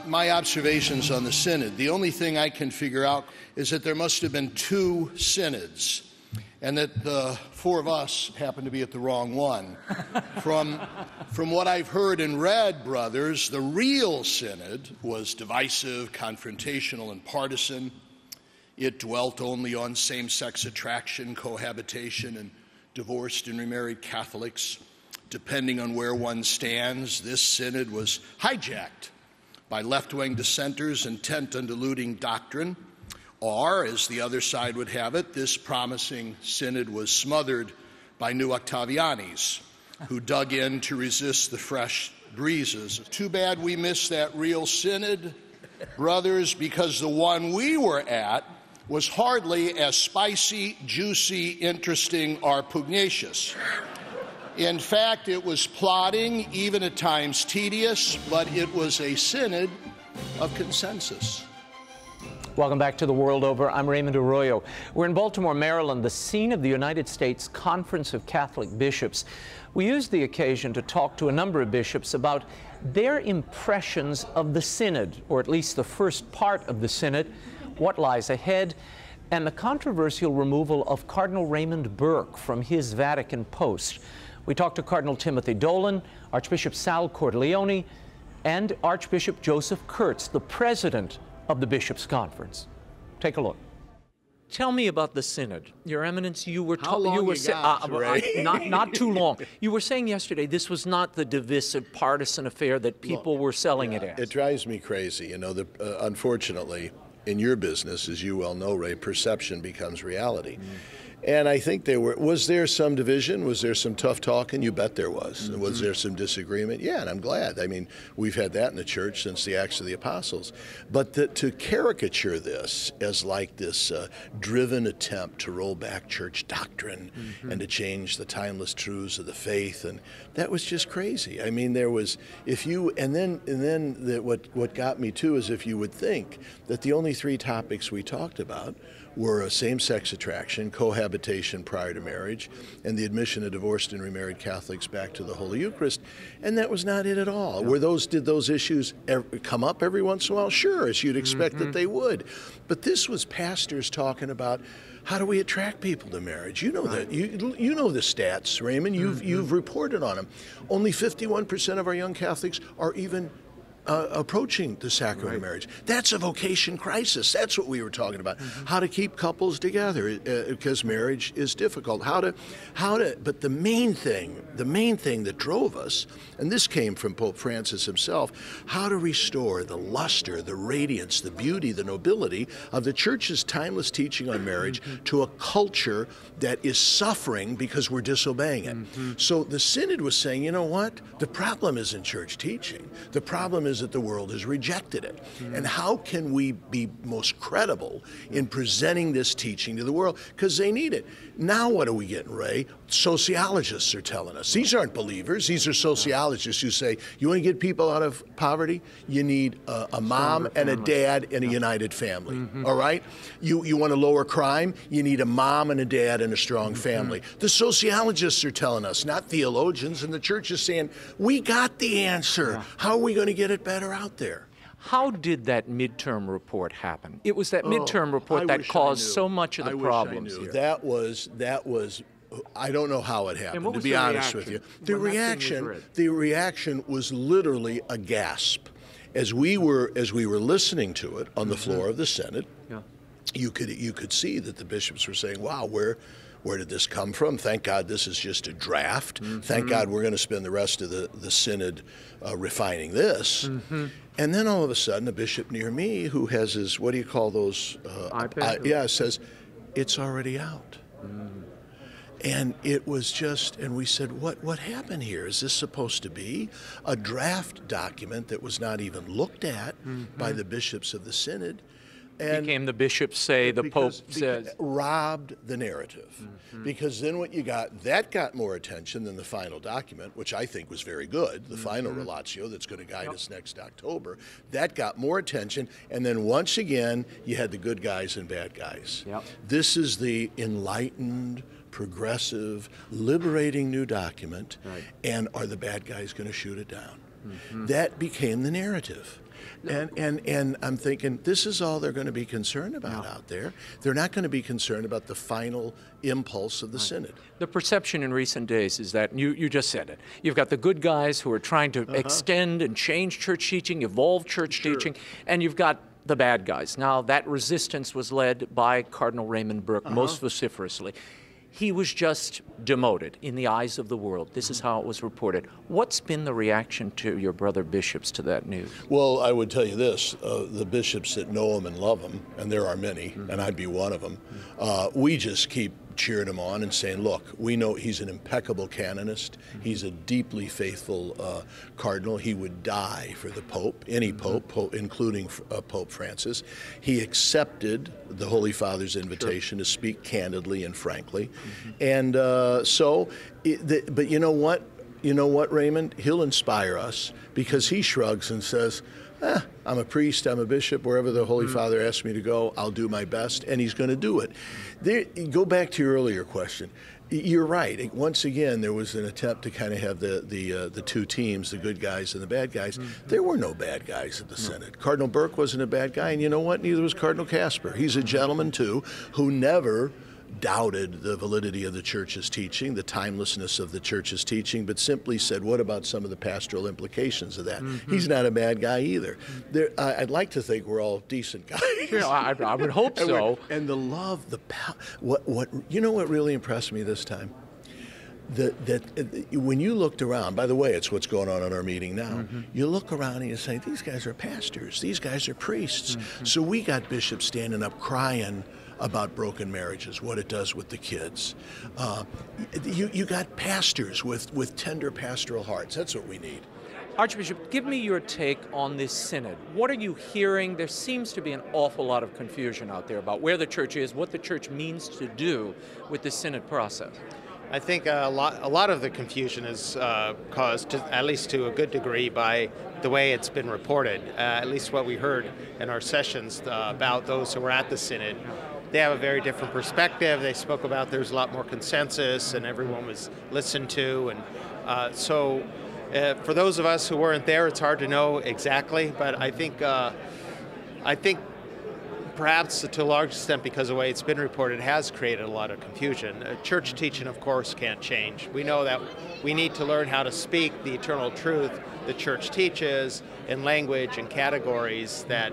my observations on the Synod, the only thing I can figure out is that there must have been 2 synods, and that the 4 of us happen to be at the wrong one. From what I've heard and read, brothers, the real Synod was divisive, confrontational, and partisan. It dwelt only on same-sex attraction, cohabitation, and divorced and remarried Catholics. Depending on where one stands, this Synod was hijacked by left-wing dissenters intent on diluting doctrine. Or, as the other side would have it, this promising Synod was smothered by new Octavianis who dug in to resist the fresh breezes. Too bad we missed that real Synod, brothers, because the one we were at was hardly as spicy, juicy, interesting, or pugnacious. In fact, it was plodding, even at times tedious, but it was a Synod of consensus. Welcome back to The World Over. I'm Raymond Arroyo. We're in Baltimore, Maryland, the scene of the United States Conference of Catholic Bishops. We used the occasion to talk to a number of bishops about their impressions of the Synod, or at least the first part of the Synod, what lies ahead, and the controversial removal of Cardinal Raymond Burke from his Vatican post. We talked to Cardinal Timothy Dolan, Archbishop Sal Cordileone, and Archbishop Joseph Kurtz, the president of the Bishops' Conference. Take a look. Tell me about the Synod. Your Eminence, you were not too long. You were saying yesterday this was not the divisive partisan affair that people were selling it as. It drives me crazy. You know, unfortunately, in your business, as you well know, Ray, perception becomes reality. And I think was there some division? Was there some tough talking? You bet there was. Mm-hmm. Was there some disagreement? Yeah, and I'm glad. I mean, we've had that in the church since the Acts of the Apostles. But to caricature this as like this driven attempt to roll back church doctrine and to change the timeless truths of the faith, and that was just crazy. I mean, there was, what got me too is if you would think that the only 3 topics we talked about were same-sex attraction, cohabitation prior to marriage, and the admission of divorced and remarried Catholics back to the Holy Eucharist, and that was not it at all. Did those issues come up every once in a while? Sure, as you'd expect that they would. But this was pastors talking about how do we attract people to marriage? You know that. You know the stats, Raymond. You've reported on them. Only 51% of our young Catholics are even approaching the sacrament of marriage. That's a vocation crisis. That's what we were talking about. How to keep couples together because marriage is difficult. But the main thing that drove us, and this came from Pope Francis himself, how to restore the luster, the radiance, the beauty, the nobility of the Church's timeless teaching on marriage to a culture that is suffering because we're disobeying it. So the Synod was saying, you know what? The problem isn't church teaching. The problem is that the world has rejected it. And how can we be most credible in presenting this teaching to the world? Because they need it. Now what are we getting, Ray? Sociologists are telling us. These aren't believers. These are sociologists who say, you want to get people out of poverty? You need a mom and a dad and a united family, all right? You want to lower crime? You need a mom and a dad and a strong family. The sociologists are telling us, not theologians, and the church is saying, we got the answer. How are we going to get it better out there? How did that midterm report happen? It was that midterm report that caused so much of the problems here. That was. I don't know how it happened, to be honest with you. The reaction was literally a gasp. As we were listening to it on the floor of the Synod, you could see that the bishops were saying, "Wow, where did this come from? Thank God this is just a draft. Thank God we're going to spend the rest of the Synod refining this." And then all of a sudden, a bishop near me who has his, what do you call those? iPad? Says, it's already out. And it was just, and we said, what happened here? Is this supposed to be a draft document that was not even looked at by the bishops of the Synod? And became the bishops say, the Pope says. Robbed the narrative. Because then what you got, that got more attention than the final document, which I think was very good, the final relatio that's going to guide us next October. That got more attention, and then once again, you had the good guys and bad guys. This is the enlightened, progressive, liberating new document, and are the bad guys going to shoot it down? That became the narrative. And I'm thinking, this is all they're going to be concerned about out there. They're not going to be concerned about the final impulse of the Synod. The perception in recent days is that, you just said it, you've got the good guys who are trying to extend and change church teaching, evolve church teaching, and you've got the bad guys. Now, that resistance was led by Cardinal Raymond Burke most vociferously. He was just demoted in the eyes of the world. This is how it was reported. What's been the reaction to your brother bishops to that news? Well, I would tell you this, the bishops that know him and love him, and there are many, and I'd be one of them, we just keep cheering him on and saying, look, we know he's an impeccable canonist. He's a deeply faithful cardinal. He would die for the Pope, any Pope, including Pope Francis. He accepted the Holy Father's invitation to speak candidly and frankly. And but you know what? You know what, Raymond? He'll inspire us because he shrugs and says, I'm a priest, I'm a bishop, wherever the Holy Father asks me to go, I'll do my best, and he's going to do it. Go back to your earlier question. You're right. Once again, there was an attempt to kind of have the two teams, the good guys and the bad guys. There were no bad guys at the Synod. Cardinal Burke wasn't a bad guy, and you know what? Neither was Cardinal Casper. He's a gentleman, too, who never doubted the validity of the Church's teaching, the timelessness of the Church's teaching, but simply said, what about some of the pastoral implications of that? He's not a bad guy either. I'd like to think we're all decent guys. I would hope so. And the love, what you know what really impressed me this time? That when you looked around, by the way, it's what's going on in our meeting now, you look around and you say, these guys are pastors, these guys are priests. So we got bishops standing up crying about broken marriages, what it does with the kids. You got pastors with tender pastoral hearts. That's what we need. Archbishop, give me your take on this synod. What are you hearing? There seems to be an awful lot of confusion out there about where the church is, what the church means to do with the synod process. I think a lot of the confusion is caused, at least to a good degree, by the way it's been reported. At least what we heard in our sessions about those who were at the synod. They have a very different perspective. They spoke about there's a lot more consensus and everyone was listened to. And so for those of us who weren't there, it's hard to know exactly. But I think perhaps to a large extent because of the way it's been reported has created a lot of confusion. Church teaching, of course, can't change. We know that we need to learn how to speak the eternal truth the church teaches in language and categories that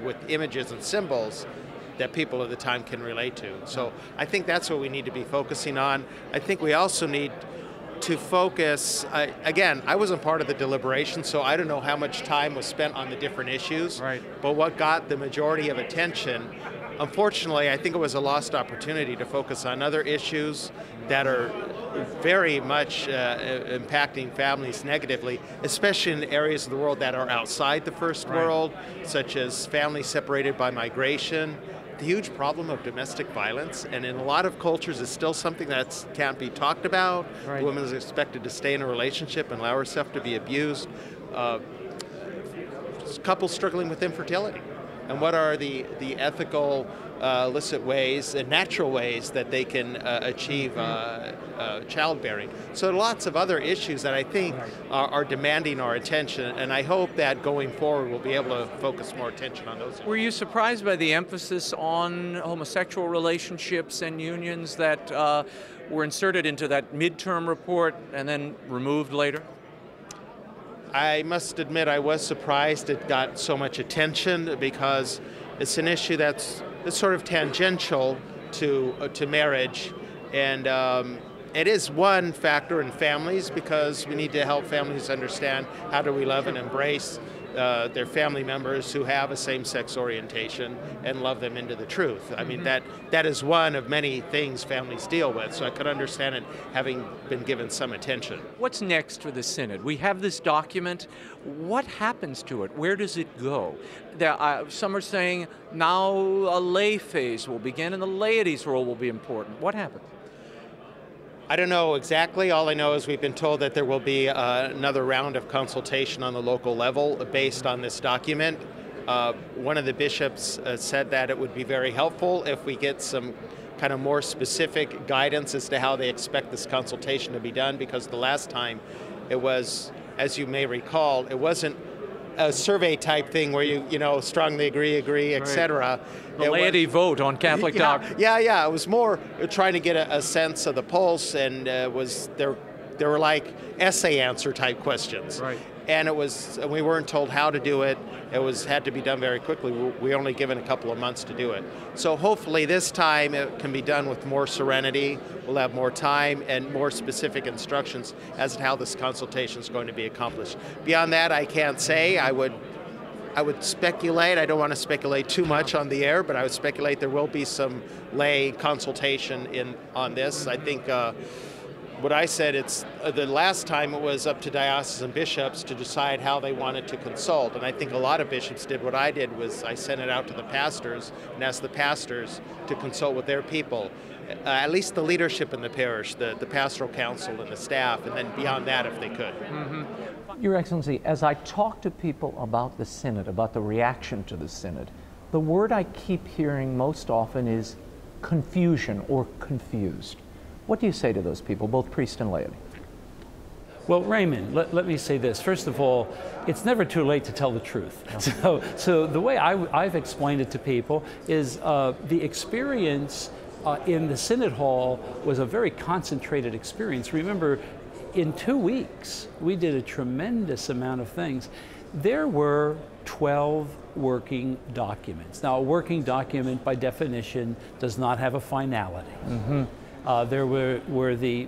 with images and symbols that people of the time can relate to. So I think that's what we need to be focusing on. I think we also need to focus, again, I wasn't part of the deliberation, so I don't know how much time was spent on the different issues. Right. But what got the majority of attention, unfortunately, I think it was a lost opportunity to focus on other issues that are very much impacting families negatively, especially in areas of the world that are outside the first world, such as families separated by migration, the huge problem of domestic violence, and in a lot of cultures it's still something that can't be talked about. The woman is expected to stay in a relationship and allow herself to be abused. Couples struggling with infertility. And what are the ethical, illicit ways and natural ways that they can achieve childbearing? So lots of other issues that I think are demanding our attention, and I hope that going forward we'll be able to focus more attention on those. Were you surprised by the emphasis on homosexual relationships and unions that were inserted into that midterm report and then removed later? I must admit I was surprised it got so much attention because it's an issue that's sort of tangential to marriage, and it is one factor in families because we need to help families understand how do we love and embrace their family members who have a same-sex orientation and love them into the truth. I mean, that is one of many things families deal with, so I could understand it having been given some attention. What's next for the Synod? We have this document. What happens to it? Where does it go? Some are saying now a lay phase will begin and the laity's role will be important. What happens? I don't know exactly. All I know is we've been told that there will be another round of consultation on the local level based on this document. One of the bishops said that it would be very helpful if we get some kind of more specific guidance as to how they expect this consultation to be done, because the last time it was, as you may recall, it wasn't a survey type thing where you know, strongly agree, etc. The laity vote on Catholic doctrine. Yeah. It was more trying to get a sense of the pulse, and there were like essay answer type questions. Right. And we weren't told how to do it. It had to be done very quickly. We only given a couple of months to do it. So hopefully this time it can be done with more serenity. We'll have more time and more specific instructions as to how this consultation is going to be accomplished. Beyond that, I can't say. I would speculate. I don't want to speculate too much on the air, but I would speculate there will be some lay consultation on this. I think what I said, it's the last time it was up to diocesan bishops to decide how they wanted to consult, and I think a lot of bishops did what I did, was I sent it out to the pastors and asked the pastors to consult with their people, at least the leadership in the parish, the pastoral council and the staff, and then beyond that if they could. Your Excellency, as I talk to people about the Synod, about the reaction to the Synod, the word I keep hearing most often is confusion or confused. What do you say to those people, both priest and laity? Well, Raymond, let me say this. First of all, it's never too late to tell the truth. So the way I've explained it to people is the experience in the Synod Hall was a very concentrated experience. Remember, in 2 weeks, we did a tremendous amount of things. There were 12 working documents. Now, a working document, by definition, does not have a finality. There were the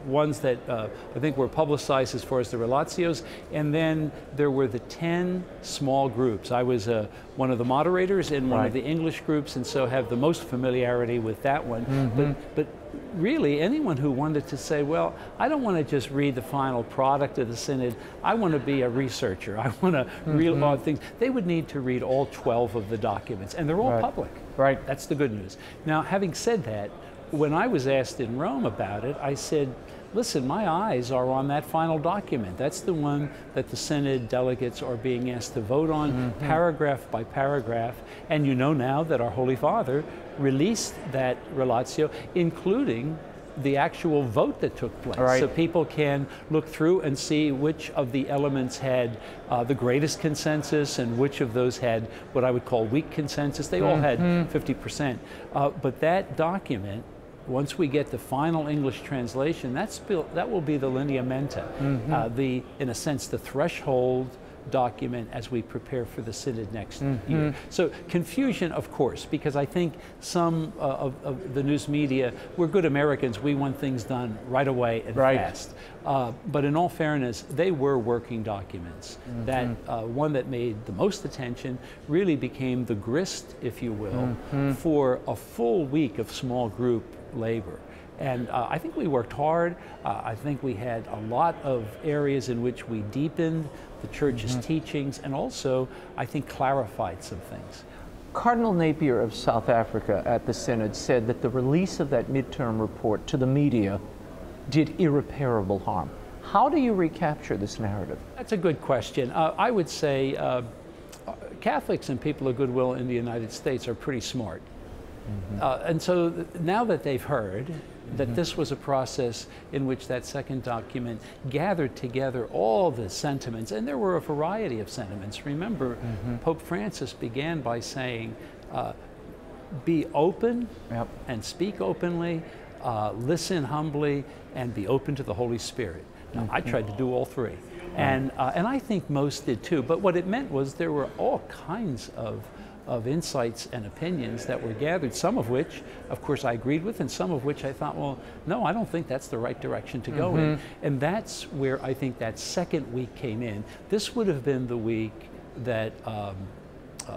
ones that I think were publicized as far as the relatios, and then there were the 10 small groups. I was one of the moderators in one of the English groups, and so have the most familiarity with that one. But really, anyone who wanted to say, well, I don't want to just read the final product of the Synod, I want to be a researcher, I want to read all things, they would need to read all 12 of the documents, and they're all public. Right. That's the good news. Now, having said that, when I was asked in Rome about it, I said, listen, my eyes are on that final document. That's the one that the Synod delegates are being asked to vote on, paragraph by paragraph. And you know now that our Holy Father released that relatio, including the actual vote that took place. So people can look through and see which of the elements had the greatest consensus and which of those had what I would call weak consensus. They all had 50%. But that document, once we get the final English translation, that will be the lineamenta, in a sense, the threshold document as we prepare for the Synod next year. So confusion, of course, because I think some of the news media, we're good Americans, we want things done right away and fast. But in all fairness, they were working documents. That one that made the most attention really became the grist, if you will, for a full week of small group labor. And I think we worked hard. I think we had a lot of areas in which we deepened the Church's teachings, and also, I think, clarified some things. Cardinal Napier of South Africa at the Synod said that the release of that midterm report to the media did irreparable harm. How do you recapture this narrative? That's a good question. I would say Catholics and people of goodwill in the United States are pretty smart. And so now that they've heard that this was a process in which that second document gathered together all the sentiments, and there were a variety of sentiments. Remember, Pope Francis began by saying, be open and speak openly, listen humbly, and be open to the Holy Spirit. Now, I tried to do all three. And I think most did too. But what it meant was there were all kinds of insights and opinions that were gathered, some of which, of course, I agreed with, and some of which I thought, well, no, I don't think that's the right direction to go in. And that's where I think that second week came in. This would have been the week that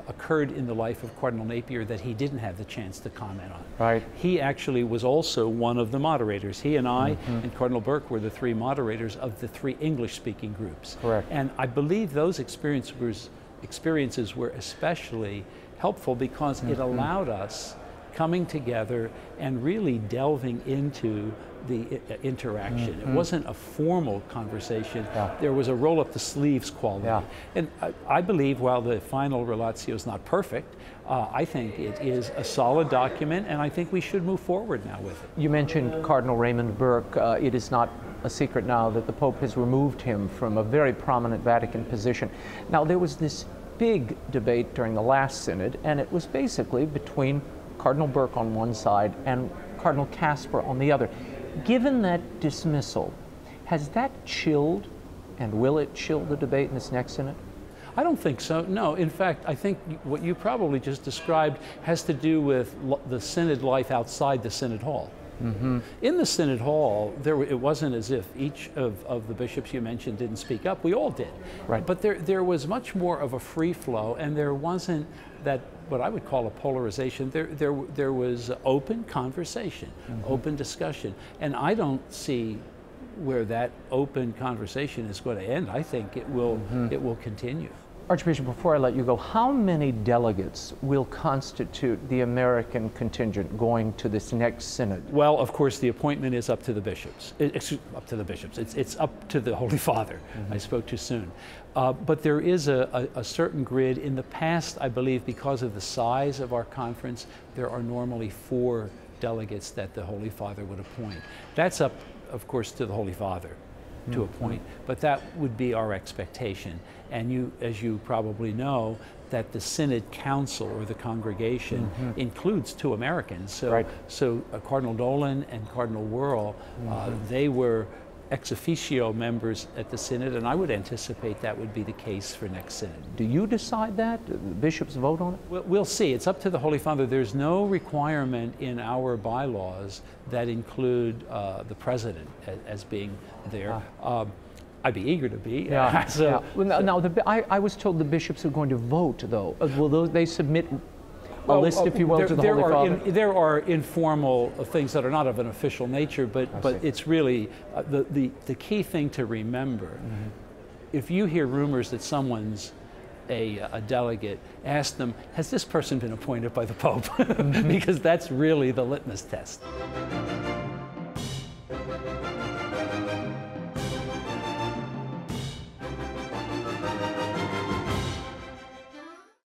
occurred in the life of Cardinal Napier that he didn't have the chance to comment on. He actually was also one of the moderators. He and I and Cardinal Burke were the three moderators of the three English-speaking groups. And I believe those experiences were especially helpful because it allowed us coming together and really delving into the interaction. It wasn't a formal conversation. There was a roll up the sleeves quality. And I believe, while the final relatio is not perfect, I think it is a solid document, and I think we should move forward now with it. You mentioned Cardinal Raymond Burke. It is not a secret now that the Pope has removed him from a very prominent Vatican position. Now, there was this big debate during the last synod, and it was basically between Cardinal Burke on one side and Cardinal Casper on the other. Given that dismissal, has that chilled, and will it chill the debate in this next synod? I don't think so, no. In fact, I think what you probably just described has to do with the synod life outside the synod hall. In the synod hall, it wasn't as if each of the bishops you mentioned didn't speak up. We all did. Right. But there was much more of a free flow, and there wasn't that, what I would call a polarization. There was open conversation, open discussion. And I don't see where that open conversation is going to end. I think it will continue. Archbishop, before I let you go, how many delegates will constitute the American contingent going to this next synod? Well, of course, the appointment is up to the bishops. It's up to the bishops. It's up to the Holy Father. I spoke too soon. But there is a certain grid. In the past, I believe, because of the size of our conference, there are normally 4 delegates that the Holy Father would appoint. That's up, of course, to the Holy Father to appoint, but that would be our expectation. And as you probably know, that the Synod Council, or the congregation, includes 2 Americans. So Cardinal Dolan and Cardinal Wuerl, they were ex officio members at the Synod, and I would anticipate that would be the case for next Synod. Do you decide that? Do the bishops vote on it? We'll see. It's up to the Holy Father. There's no requirement in our bylaws that include the president as being there. I'd be eager to be. I was told the bishops are going to vote, though. Will they submit a list, if you will, to the Holy Father? There are informal things that are not of an official nature, but it's really the key thing to remember. If you hear rumors that someone's a delegate, ask them, has this person been appointed by the Pope? Because that's really the litmus test.